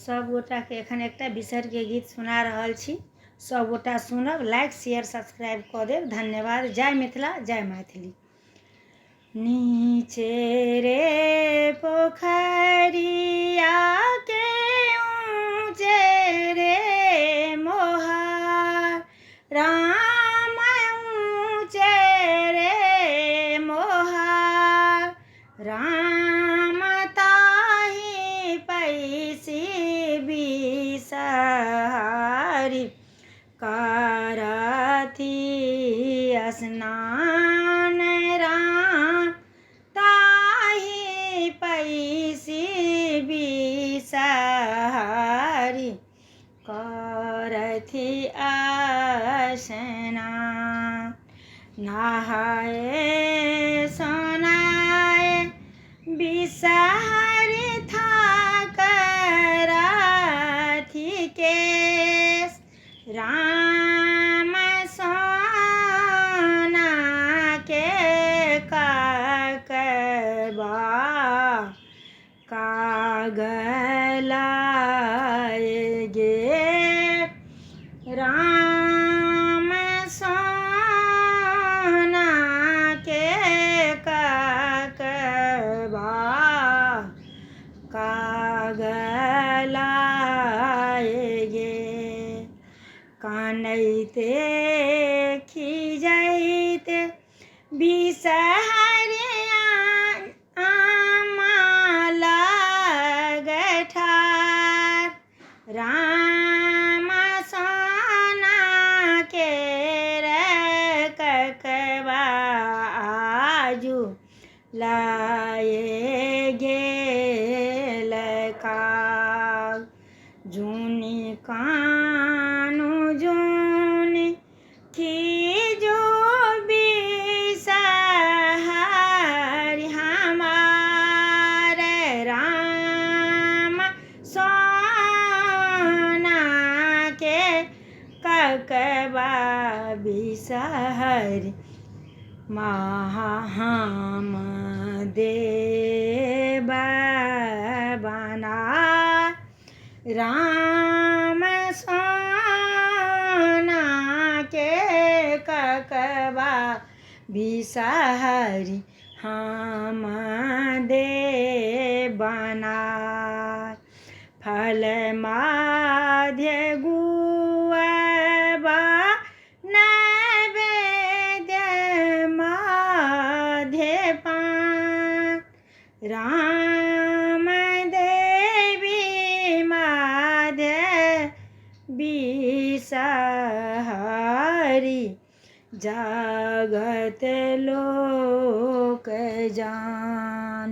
सब गोटा के एखन एकटा बिसर के गीत सुना रहल छी। सब गोटा सुनब, लाइक शेयर सब्सक्राइब कऽ देब। धन्यवाद। जय मिथिला, जय मैथिली। नीचे रे पोखरिया के ऊँचे रे मोहार, राम ऊँचे रे मोहार, राम ताहि पैसी बिसहारी, करथि स्नान राम ताहि पैसी बिसहारी, करथि स्नान। नहाए सोनाए बिसहारी थाकरथि केश, राम सोना के काकबा, कागलाए गे राम सोना के काकबा, कागलाए गे। कानैते खिजैते बिसहारी आमा लग ठाढ़, राम सोना के रे ककबा आजू लाए गेल काग। जूनि कानू जूनि खीजू बिसहारी, हमारे राम सोना के काकबा बिसहारी, हम देब बना, राम सोना के काकबा बिसहारी, हम देब बना। फल माध्य गुआबा नैवेद्य माध्य पान, राम देवी माध्य बिसहारी, जगत लोक जान।